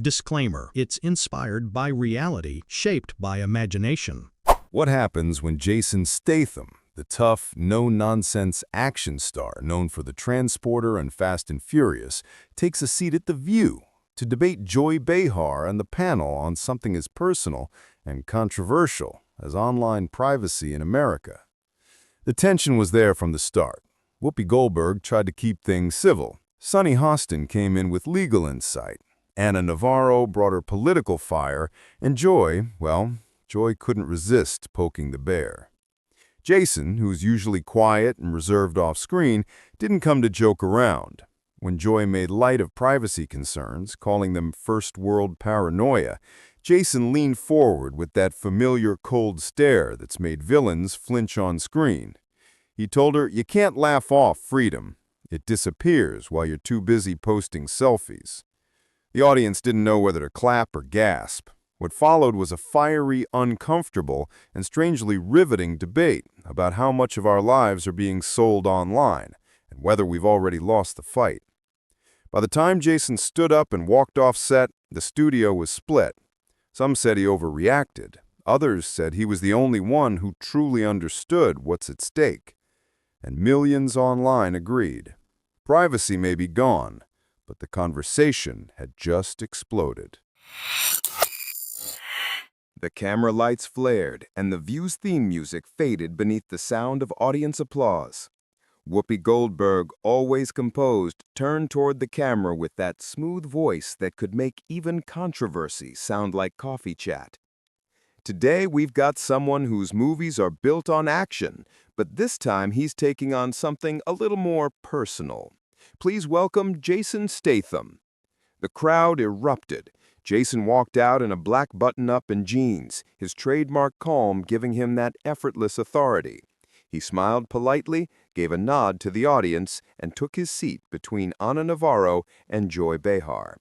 Disclaimer: it's inspired by reality, shaped by imagination. What happens when Jason Statham, the tough, no-nonsense action star known for The Transporter and Fast and Furious, takes a seat at The View to debate Joy Behar and the panel on something as personal and controversial as online privacy in America? The tension was there from the start. Whoopi Goldberg tried to keep things civil. Hostin came in with legal insight. Navarro brought her political fire, and Joy couldn't resist poking the bear. Jason, who's usually quiet and reserved off-screen, didn't come to joke around. When Joy made light of privacy concerns, calling them first-world paranoia, Jason leaned forward with that familiar cold stare that's made villains flinch on screen. He told her, "You can't laugh off freedom. It disappears while you're too busy posting selfies." The audience didn't know whether to clap or gasp. What followed was a fiery, uncomfortable, and strangely riveting debate about how much of our lives are being sold online and whether we've already lost the fight. By the time Jason stood up and walked off set, the studio was split. Some said he overreacted. Others said he was the only one who truly understood what's at stake. And millions online agreed. Privacy may be gone, but the conversation had just exploded. The camera lights flared, and the View's theme music faded beneath the sound of audience applause. Whoopi Goldberg, always composed, turned toward the camera with that smooth voice that could make even controversy sound like coffee chat. Today we've got someone whose movies are built on action, but this time he's taking on something a little more personal. Please welcome Jason Statham. The crowd erupted. Jason walked out in a black button-up and jeans, his trademark calm giving him that effortless authority. He smiled politely, gave a nod to the audience, and took his seat between Navarro and Joy Behar.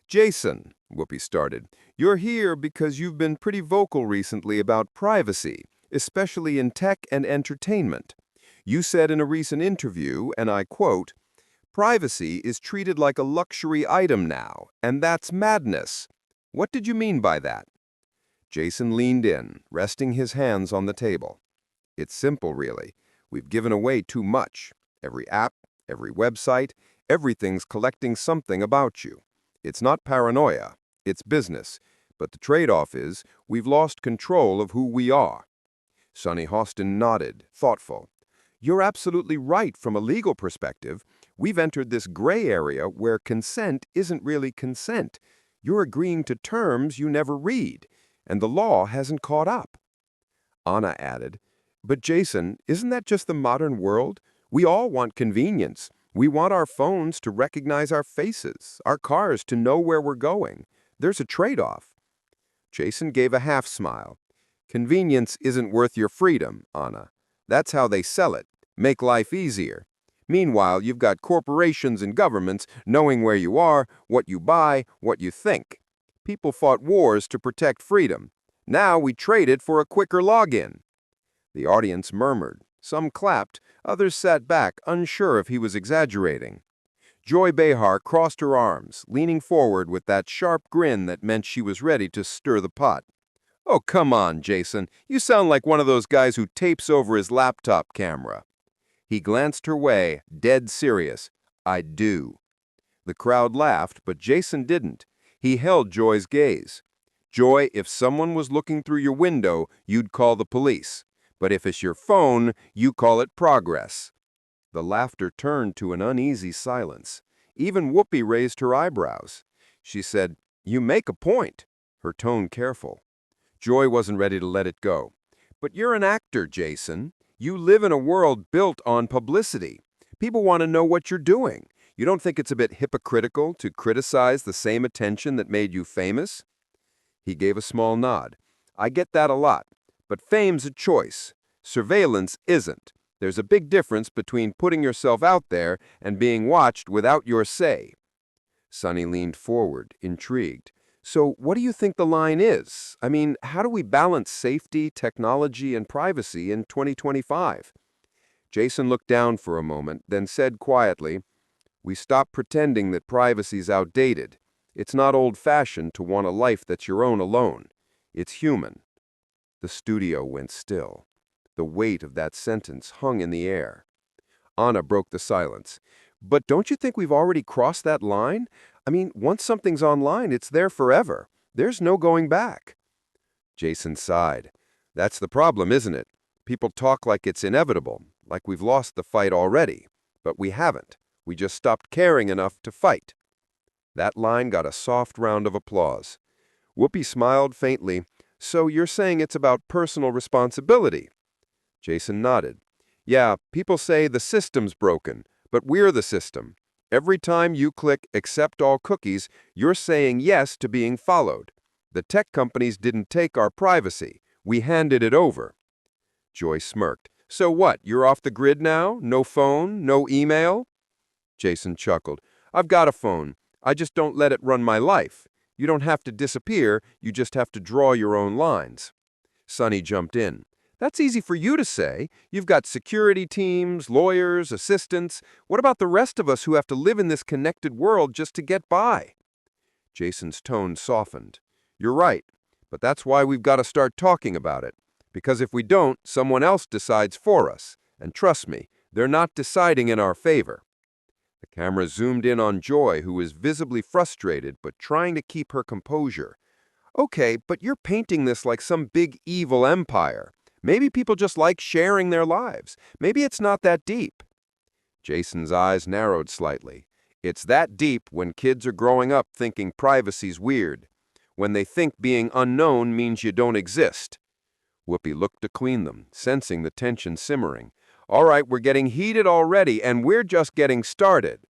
"Jason," Whoopi started, "you're here because you've been pretty vocal recently about privacy, especially in tech and entertainment. You said in a recent interview, and I quote, 'Privacy is treated like a luxury item now, and that's madness.' What did you mean by that?" Jason leaned in, resting his hands on the table. "It's simple, really. We've given away too much. Every app, every website, everything's collecting something about you. It's not paranoia, it's business, but the trade-off is we've lost control of who we are." Hostin nodded, thoughtful. "You're absolutely right from a legal perspective. We've entered this gray area where consent isn't really consent. You're agreeing to terms you never read, and the law hasn't caught up." Anna added, "But Jason, isn't that just the modern world? We all want convenience. We want our phones to recognize our faces, our cars to know where we're going. There's a trade-off." Jason gave a half-smile. "Convenience isn't worth your freedom, Anna. That's how they sell it. Make life easier. Meanwhile, you've got corporations and governments knowing where you are, what you buy, what you think. People fought wars to protect freedom. Now we trade it for a quicker login." The audience murmured. Some clapped, others sat back, unsure if he was exaggerating. Joy Behar crossed her arms, leaning forward with that sharp grin that meant she was ready to stir the pot. "Oh, come on, Jason. You sound like one of those guys who tapes over his laptop camera." He glanced her way, dead serious. "I do." The crowd laughed, but Jason didn't. He held Joy's gaze. "Joy, if someone was looking through your window, you'd call the police. But if it's your phone, you call it progress." The laughter turned to an uneasy silence. Even Whoopi raised her eyebrows. She said, "You make a point," her tone careful. Joy wasn't ready to let it go. "But you're an actor, Jason. You live in a world built on publicity. People want to know what you're doing. You don't think it's a bit hypocritical to criticize the same attention that made you famous?" He gave a small nod. "I get that a lot. But fame's a choice. Surveillance isn't. There's a big difference between putting yourself out there and being watched without your say." Sonny leaned forward, intrigued. "So what do you think the line is? I mean, how do we balance safety, technology, and privacy in 2025? Jason looked down for a moment, then said quietly, "We stop pretending that privacy's outdated. It's not old-fashioned to want a life that's your own alone. It's human. The studio went still. The weight of that sentence hung in the air. Anna broke the silence. But don't you think we've already crossed that line? I mean, once something's online, it's there forever. There's no going back. Jason sighed. That's the problem, isn't it? People talk like it's inevitable, like we've lost the fight already. But we haven't. We just stopped caring enough to fight. That line got a soft round of applause. Whoopi smiled faintly. So you're saying it's about personal responsibility? Jason nodded. Yeah, people say the system's broken, but we're the system. Every time you click accept all cookies, you're saying yes to being followed. The tech companies didn't take our privacy. We handed it over. Joy smirked. So what, you're off the grid now? No phone? No email? Jason chuckled. I've got a phone. I just don't let it run my life. You don't have to disappear, you just have to draw your own lines. Sonny jumped in. That's easy for you to say. You've got security teams, lawyers, assistants. What about the rest of us who have to live in this connected world just to get by? Jason's tone softened. You're right, but that's why we've got to start talking about it. Because if we don't, someone else decides for us. And trust me, they're not deciding in our favor. The camera zoomed in on Joy, who was visibly frustrated but trying to keep her composure. Okay, but you're painting this like some big evil empire. Maybe people just like sharing their lives. Maybe it's not that deep. Jason's eyes narrowed slightly. It's that deep when kids are growing up thinking privacy's weird. When they think being unknown means you don't exist. Whoopi looked between them, sensing the tension simmering. All right, we're getting heated already, and we're just getting started.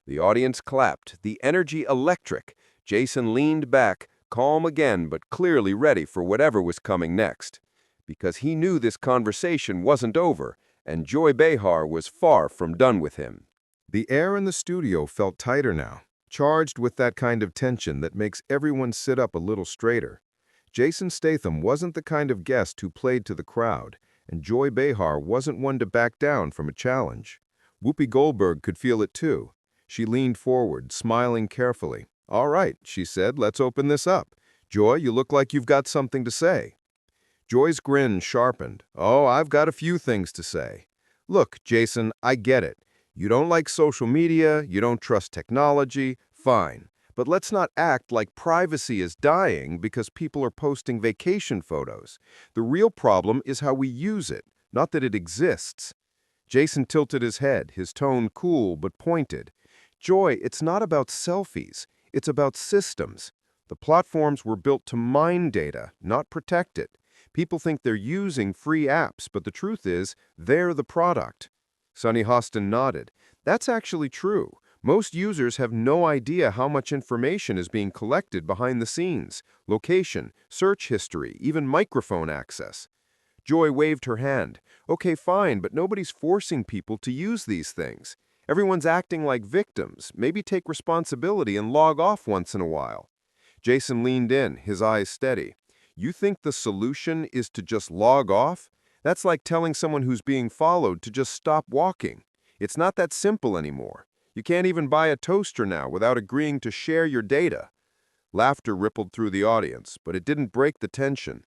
The audience clapped, the energy electric. Jason leaned back, calm again but clearly ready for whatever was coming next. Because he knew this conversation wasn't over, and Joy Behar was far from done with him. The air in the studio felt tighter now, charged with that kind of tension that makes everyone sit up a little straighter. Jason Statham wasn't the kind of guest who played to the crowd, and Joy Behar wasn't one to back down from a challenge. Whoopi Goldberg could feel it too. She leaned forward, smiling carefully. All right, she said, let's open this up. Joy, you look like you've got something to say. Joy's grin sharpened. Oh, I've got a few things to say. Look, Jason, I get it. You don't like social media, you don't trust technology, fine. But let's not act like privacy is dying because people are posting vacation photos. The real problem is how we use it, not that it exists. Jason tilted his head, his tone cool but pointed. Joy, it's not about selfies. It's about systems. The platforms were built to mine data, not protect it. People think they're using free apps, but the truth is, they're the product. Sonny Hostin nodded. That's actually true. Most users have no idea how much information is being collected behind the scenes. Location, search history, even microphone access. Joy waved her hand. Okay, fine, but nobody's forcing people to use these things. Everyone's acting like victims. Maybe take responsibility and log off once in a while. Jason leaned in, his eyes steady. You think the solution is to just log off? That's like telling someone who's being followed to just stop walking. It's not that simple anymore. You can't even buy a toaster now without agreeing to share your data. Laughter rippled through the audience, but it didn't break the tension.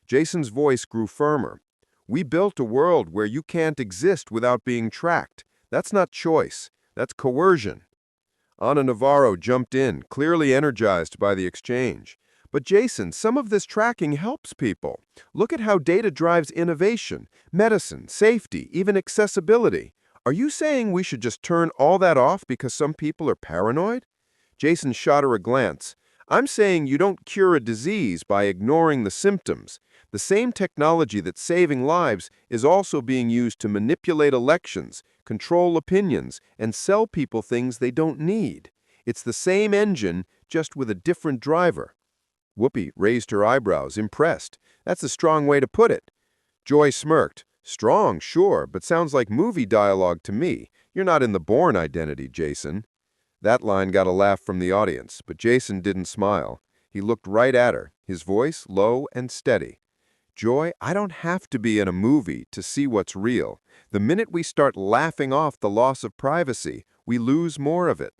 Jason's voice grew firmer. We built a world where you can't exist without being tracked. That's not choice. That's coercion. Anna Navarro jumped in, clearly energized by the exchange. But Jason, some of this tracking helps people. Look at how data drives innovation, medicine, safety, even accessibility. Are you saying we should just turn all that off because some people are paranoid? Jason shot her a glance. I'm saying you don't cure a disease by ignoring the symptoms. The same technology that's saving lives is also being used to manipulate elections, control opinions, and sell people things they don't need. It's the same engine, just with a different driver. Whoopi raised her eyebrows, impressed. That's a strong way to put it. Joy smirked. Strong, sure, but sounds like movie dialogue to me. You're not in the Bourne Identity, Jason. That line got a laugh from the audience, but Jason didn't smile. He looked right at her, his voice low and steady. Joy, I don't have to be in a movie to see what's real. The minute we start laughing off the loss of privacy, we lose more of it.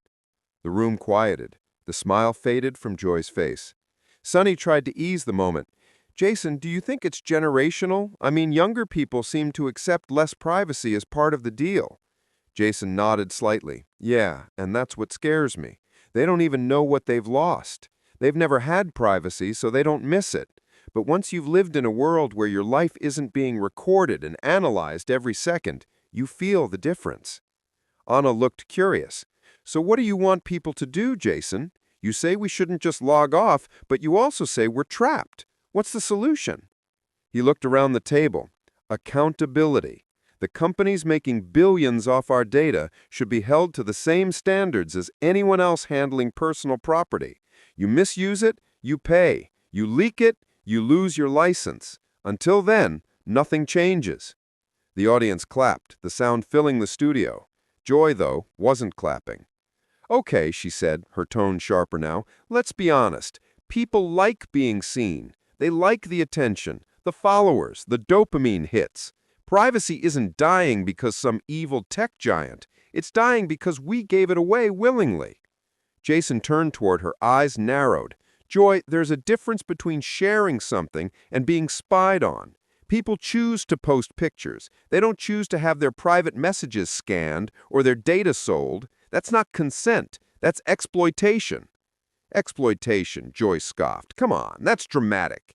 The room quieted. The smile faded from Joy's face. Sonny tried to ease the moment. Jason, do you think it's generational? I mean, younger people seem to accept less privacy as part of the deal. Jason nodded slightly. Yeah, and that's what scares me. They don't even know what they've lost. They've never had privacy, so they don't miss it. But once you've lived in a world where your life isn't being recorded and analyzed every second, you feel the difference. Anna looked curious. So what do you want people to do, Jason? You say we shouldn't just log off, but you also say we're trapped. What's the solution? He looked around the table. Accountability. The companies making billions off our data should be held to the same standards as anyone else handling personal property. You misuse it, you pay. You leak it, you lose your license. Until then, nothing changes. The audience clapped, the sound filling the studio. Joy, though, wasn't clapping. Okay, she said, her tone sharper now, let's be honest. People like being seen. They like the attention, the followers, the dopamine hits. Privacy isn't dying because some evil tech giant. It's dying because we gave it away willingly. Jason turned toward her, eyes narrowed. Joy, there's a difference between sharing something and being spied on. People choose to post pictures. They don't choose to have their private messages scanned or their data sold. That's not consent. That's exploitation. Exploitation, Joy scoffed. Come on, that's dramatic.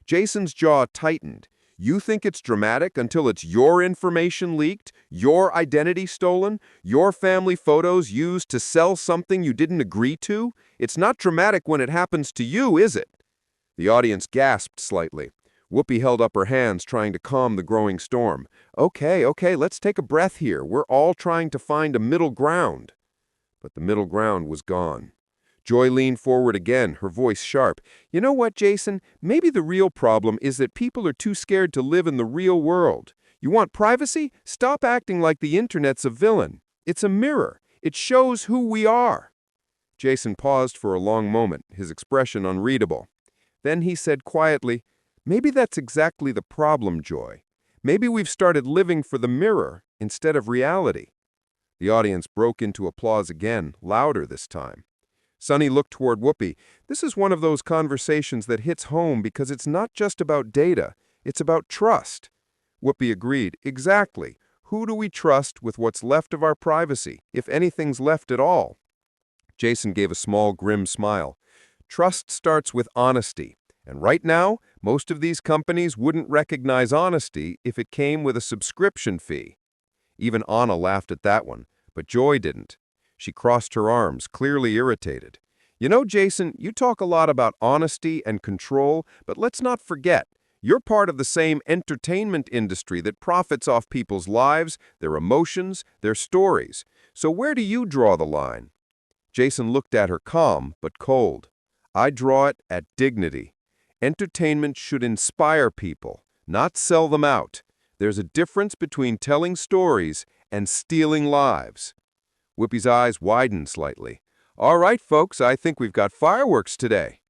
Jason's jaw tightened. You think it's dramatic until it's your information leaked, your identity stolen, your family photos used to sell something you didn't agree to? It's not dramatic when it happens to you, is it? The audience gasped slightly. Whoopi held up her hands, trying to calm the growing storm. Okay, let's take a breath here. We're all trying to find a middle ground. But the middle ground was gone. Joy leaned forward again, her voice sharp. You know what, Jason? Maybe the real problem is that people are too scared to live in the real world. You want privacy? Stop acting like the internet's a villain. It's a mirror. It shows who we are. Jason paused for a long moment, his expression unreadable. Then he said quietly, maybe that's exactly the problem, Joy. Maybe we've started living for the mirror instead of reality. The audience broke into applause again, louder this time. Sonny looked toward Whoopi. This is one of those conversations that hits home because it's not just about data, it's about trust. Whoopi agreed. Exactly. Who do we trust with what's left of our privacy, if anything's left at all? Jason gave a small, grim smile. Trust starts with honesty. And right now, most of these companies wouldn't recognize honesty if it came with a subscription fee. Even Anna laughed at that one, but Joy didn't. She crossed her arms, clearly irritated. You know, Jason, you talk a lot about honesty and control, but let's not forget, you're part of the same entertainment industry that profits off people's lives, their emotions, their stories. So where do you draw the line? Jason looked at her calm, but cold. I draw it at dignity. Entertainment should inspire people, not sell them out. There's a difference between telling stories and stealing lives. Whoopi's eyes widened slightly. All right, folks, I think we've got fireworks today.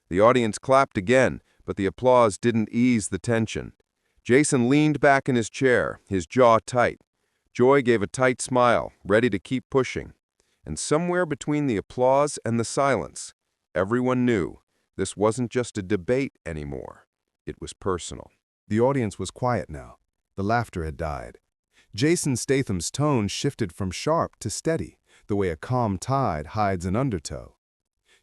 The audience clapped again, but the applause didn't ease the tension. Jason leaned back in his chair, his jaw tight. Joy gave a tight smile, ready to keep pushing. And somewhere between the applause and the silence, everyone knew this wasn't just a debate anymore. It was personal. The audience was quiet now. The laughter had died. Jason Statham's tone shifted from sharp to steady, the way a calm tide hides an undertow.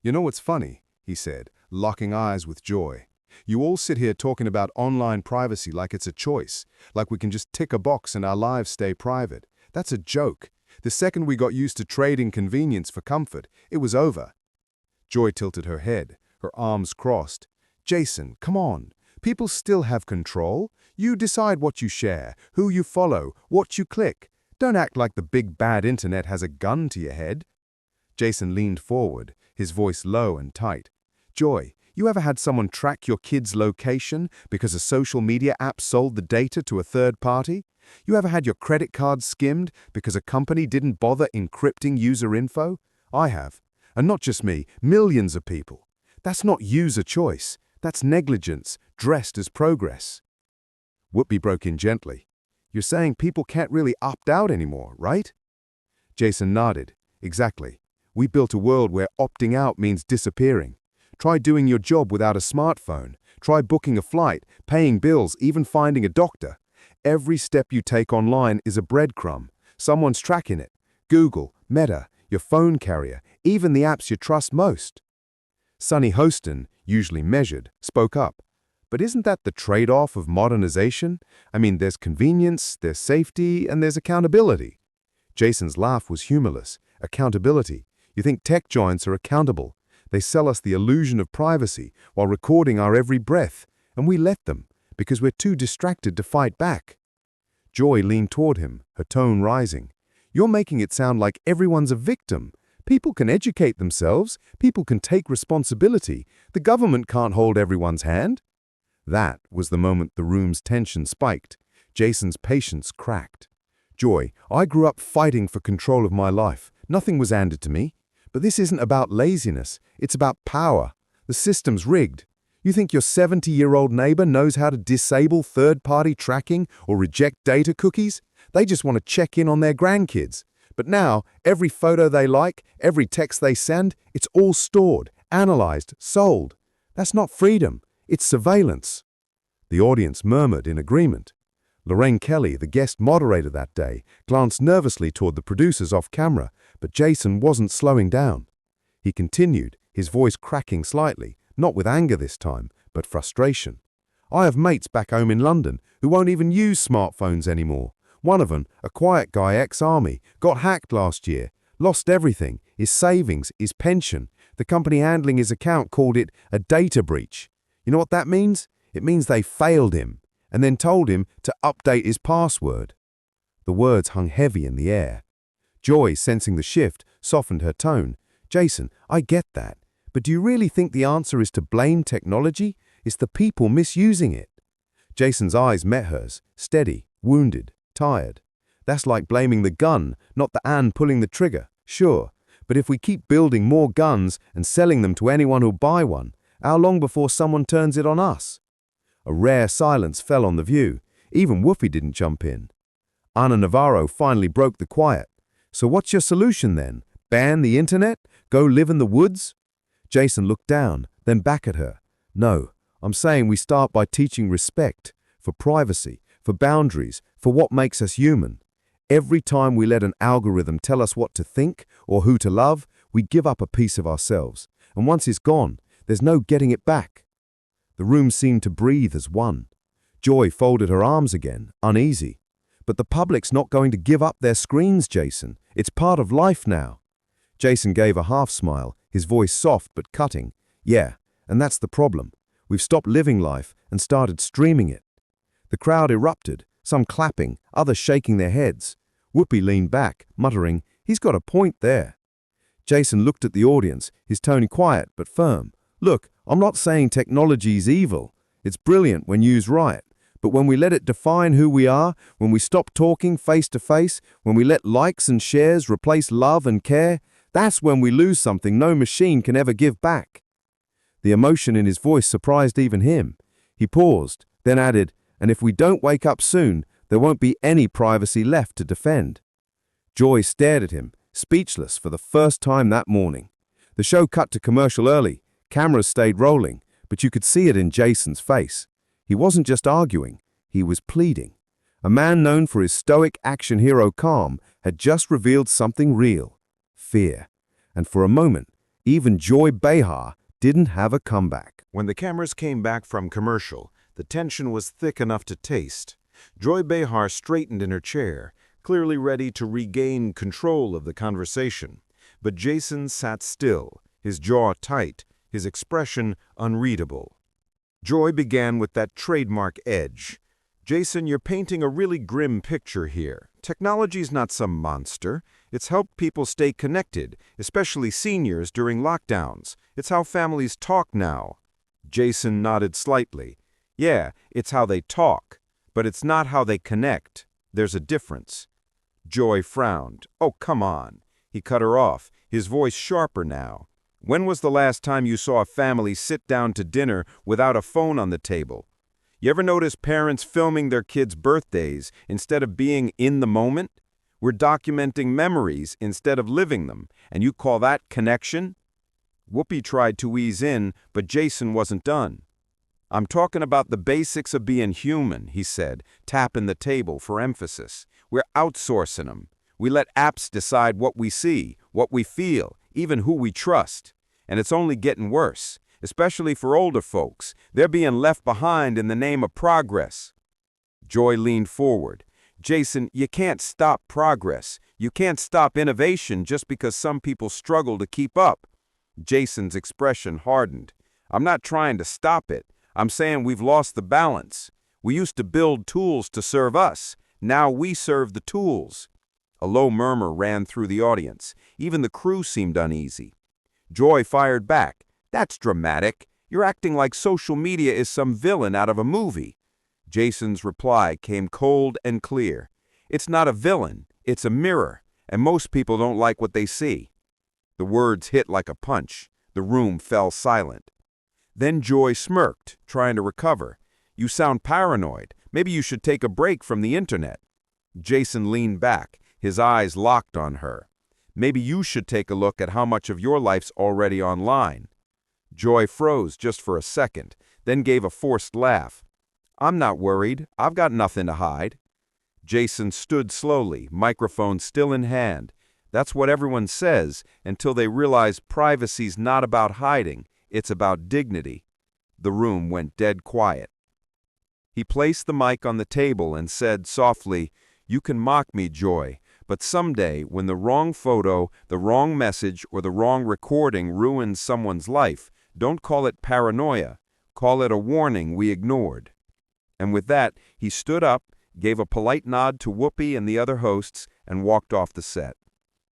You know what's funny, he said, locking eyes with Joy. You all sit here talking about online privacy like it's a choice, like we can just tick a box and our lives stay private. That's a joke. The second we got used to trading convenience for comfort, it was over. Joy tilted her head, her arms crossed. Jason, come on. People still have control. You decide what you share, who you follow, what you click. Don't act like the big bad internet has a gun to your head. Jason leaned forward, his voice low and tight. Joy, you ever had someone track your kid's location because a social media app sold the data to a third party? You ever had your credit card skimmed because a company didn't bother encrypting user info? I have. And not just me, millions of people. That's not user choice. That's negligence, dressed as progress. Whoopi broke in gently. You're saying people can't really opt out anymore, right? Jason nodded. Exactly. We built a world where opting out means disappearing. Try doing your job without a smartphone. Try booking a flight, paying bills, even finding a doctor. Every step you take online is a breadcrumb. Someone's tracking it. Google, Meta, your phone carrier, even the apps you trust most. Sonny Hostin, usually measured, spoke up. But isn't that the trade-off of modernization? I mean, there's convenience, there's safety, and there's accountability. Jason's laugh was humorless. Accountability. You think tech giants are accountable. They sell us the illusion of privacy while recording our every breath, and we let them, because we're too distracted to fight back. Joy leaned toward him, her tone rising. You're making it sound like everyone's a victim. People can educate themselves. People can take responsibility. The government can't hold everyone's hand. That was the moment the room's tension spiked. Jason's patience cracked. Joy, I grew up fighting for control of my life. Nothing was handed to me. But this isn't about laziness. It's about power. The system's rigged. You think your 70-year-old neighbor knows how to disable third-party tracking or reject data cookies? They just want to check in on their grandkids. But now, every photo they like, every text they send, it's all stored, analyzed, sold. That's not freedom. It's surveillance. The audience murmured in agreement. Lorraine Kelly, the guest moderator that day, glanced nervously toward the producers off camera, but Jason wasn't slowing down. He continued, his voice cracking slightly, not with anger this time, but frustration. I have mates back home in London who won't even use smartphones anymore. One of them, a quiet guy ex-army, got hacked last year, lost everything, his savings, his pension. The company handling his account called it a data breach. You know what that means? It means they failed him, and then told him to update his password. The words hung heavy in the air. Joy, sensing the shift, softened her tone. Jason, I get that, but do you really think the answer is to blame technology? It's the people misusing it. Jason's eyes met hers, steady, wounded, tired. That's like blaming the gun, not the Anne pulling the trigger, sure. But if we keep building more guns and selling them to anyone who'll buy one, how long before someone turns it on us? A rare silence fell on the view. Even Whoopi didn't jump in. Anna Navarro finally broke the quiet. So what's your solution then? Ban the internet? Go live in the woods? Jason looked down, then back at her. No, I'm saying we start by teaching respect, for privacy, for boundaries, for what makes us human. Every time we let an algorithm tell us what to think or who to love, we give up a piece of ourselves. And once it's gone, there's no getting it back. The room seemed to breathe as one. Joy folded her arms again, uneasy. But the public's not going to give up their screens, Jason. It's part of life now. Jason gave a half smile, his voice soft but cutting. Yeah, and that's the problem. We've stopped living life and started streaming it. The crowd erupted, some clapping, others shaking their heads. Whoopi leaned back, muttering, he's got a point there. Jason looked at the audience, his tone quiet but firm. Look, I'm not saying technology's evil. It's brilliant when used right. But when we let it define who we are, when we stop talking face to face, when we let likes and shares replace love and care, that's when we lose something no machine can ever give back. The emotion in his voice surprised even him. He paused, then added, and if we don't wake up soon, there won't be any privacy left to defend. Joy stared at him, speechless for the first time that morning. The show cut to commercial early. Cameras stayed rolling, but you could see it in Jason's face. He wasn't just arguing, he was pleading. A man known for his stoic action hero calm had just revealed something real. Fear. And for a moment, even Joy Behar didn't have a comeback. When the cameras came back from commercial, the tension was thick enough to taste. Joy Behar straightened in her chair, clearly ready to regain control of the conversation. But Jason sat still, his jaw tight, his expression unreadable. Joy began with that trademark edge. Jason, you're painting a really grim picture here. Technology's not some monster. It's helped people stay connected, especially seniors during lockdowns. It's how families talk now. Jason nodded slightly. Yeah, it's how they talk, but it's not how they connect. There's a difference. Joy frowned. Oh, come on. He cut her off, his voice sharper now. When was the last time you saw a family sit down to dinner without a phone on the table? You ever notice parents filming their kids' birthdays instead of being in the moment? We're documenting memories instead of living them, and you call that connection? Whoopi tried to ease in, but Jason wasn't done. I'm talking about the basics of being human, he said, tapping the table for emphasis. We're outsourcing them. We let apps decide what we see, what we feel, even who we trust. And it's only getting worse, especially for older folks. They're being left behind in the name of progress. Joy leaned forward. Jason, you can't stop progress. You can't stop innovation just because some people struggle to keep up. Jason's expression hardened. I'm not trying to stop it. I'm saying we've lost the balance. We used to build tools to serve us. Now we serve the tools. A low murmur ran through the audience. Even the crew seemed uneasy. Joy fired back. That's dramatic. You're acting like social media is some villain out of a movie. Jason's reply came cold and clear. It's not a villain, it's a mirror, and most people don't like what they see. The words hit like a punch. The room fell silent. Then Joy smirked, trying to recover. You sound paranoid. Maybe you should take a break from the internet. Jason leaned back, his eyes locked on her. Maybe you should take a look at how much of your life's already online. Joy froze just for a second, then gave a forced laugh. I'm not worried. I've got nothing to hide. Jason stood slowly, microphone still in hand. That's what everyone says until they realize privacy's not about hiding, it's about dignity. The room went dead quiet. He placed the mic on the table and said softly, You can mock me, Joy, but someday when the wrong photo, the wrong message, or the wrong recording ruins someone's life, don't call it paranoia. Call it a warning we ignored. And with that, he stood up, gave a polite nod to Whoopi and the other hosts, and walked off the set.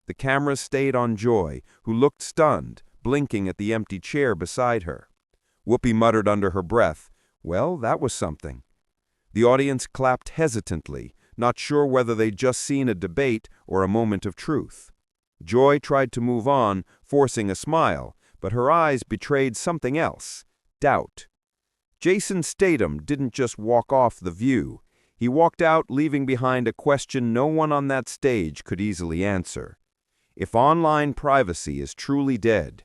The cameras stayed on Joy, who looked stunned, blinking at the empty chair beside her. Whoopi muttered under her breath, Well, that was something. The audience clapped hesitantly, not sure whether they'd just seen a debate or a moment of truth. Joy tried to move on, forcing a smile, but her eyes betrayed something else, doubt. Jason Statham didn't just walk off the view. He walked out, leaving behind a question no one on that stage could easily answer. If online privacy is truly dead,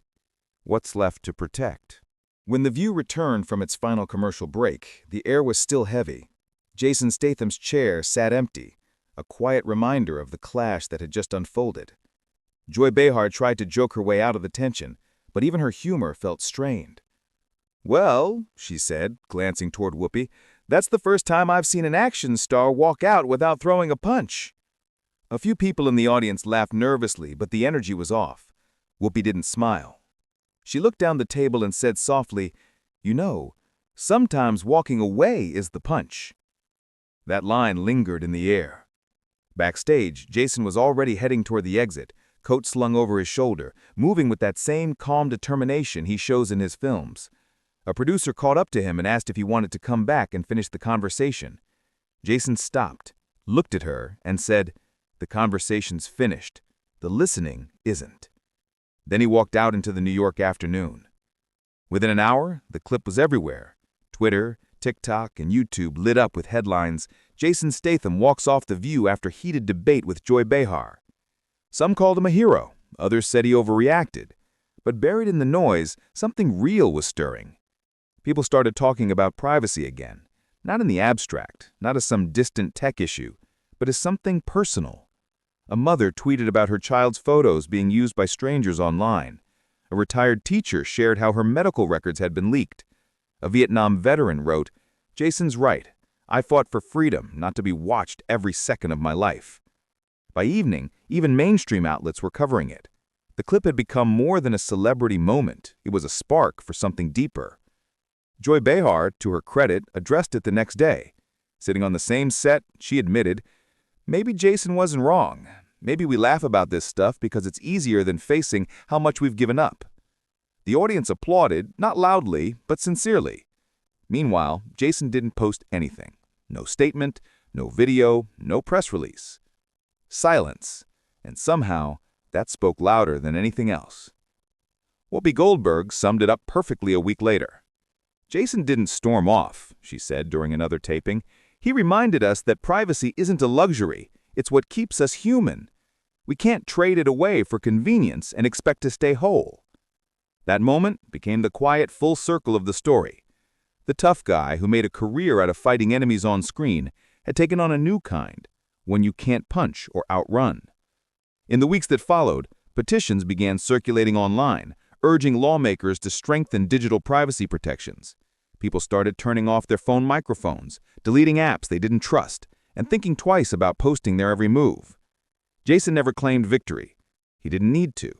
what's left to protect? When The View returned from its final commercial break, the air was still heavy. Jason Statham's chair sat empty, a quiet reminder of the clash that had just unfolded. Joy Behar tried to joke her way out of the tension, but even her humor felt strained. Well, she said, glancing toward Whoopi, that's the first time I've seen an action star walk out without throwing a punch. A few people in the audience laughed nervously, but the energy was off. Whoopi didn't smile. She looked down the table and said softly, You know, sometimes walking away is the punch. That line lingered in the air. Backstage, Jason was already heading toward the exit, coat slung over his shoulder, moving with that same calm determination he shows in his films. A producer caught up to him and asked if he wanted to come back and finish the conversation. Jason stopped, looked at her, and said, The conversation's finished. The listening isn't. Then he walked out into the New York afternoon. Within an hour, the clip was everywhere. Twitter, TikTok, and YouTube lit up with headlines, Jason Statham walks off The View after heated debate with Joy Behar. Some called him a hero, others said he overreacted. But buried in the noise, something real was stirring. People started talking about privacy again, not in the abstract, not as some distant tech issue, but as something personal. A mother tweeted about her child's photos being used by strangers online. A retired teacher shared how her medical records had been leaked. A Vietnam veteran wrote, Jason's right. I fought for freedom, not to be watched every second of my life. By evening, even mainstream outlets were covering it. The clip had become more than a celebrity moment. It was a spark for something deeper. Joy Behar, to her credit, addressed it the next day. Sitting on the same set, she admitted, Maybe Jason wasn't wrong. Maybe we laugh about this stuff because it's easier than facing how much we've given up. The audience applauded, not loudly, but sincerely. Meanwhile, Jason didn't post anything. No statement, no video, no press release. Silence. And somehow, that spoke louder than anything else. Whoopi Goldberg summed it up perfectly a week later. Jason didn't storm off, she said during another taping. He reminded us that privacy isn't a luxury, It's what keeps us human. We can't trade it away for convenience and expect to stay whole. That moment became the quiet full circle of the story. The tough guy who made a career out of fighting enemies on screen had taken on a new kind, one you can't punch or outrun. In the weeks that followed, petitions began circulating online, urging lawmakers to strengthen digital privacy protections. People started turning off their phone microphones, deleting apps they didn't trust, and thinking twice about posting their every move. Jason never claimed victory. He didn't need to.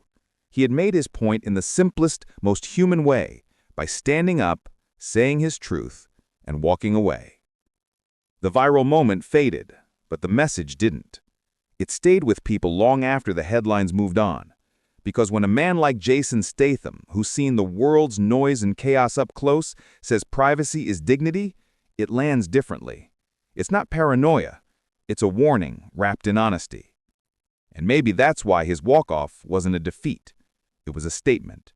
He had made his point in the simplest, most human way, by standing up, saying his truth, and walking away. The viral moment faded, but the message didn't. It stayed with people long after the headlines moved on. Because when a man like Jason Statham, who's seen the world's noise and chaos up close, says privacy is dignity, it lands differently. It's not paranoia. It's a warning wrapped in honesty. And maybe that's why his walk-off wasn't a defeat. It was a statement.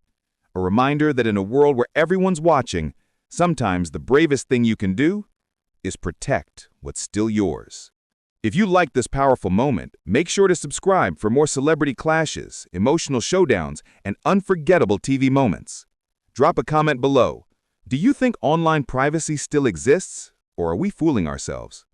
A reminder that in a world where everyone's watching, sometimes the bravest thing you can do is protect what's still yours. If you liked this powerful moment, make sure to subscribe for more celebrity clashes, emotional showdowns, and unforgettable TV moments. Drop a comment below. Do you think online privacy still exists, or are we fooling ourselves?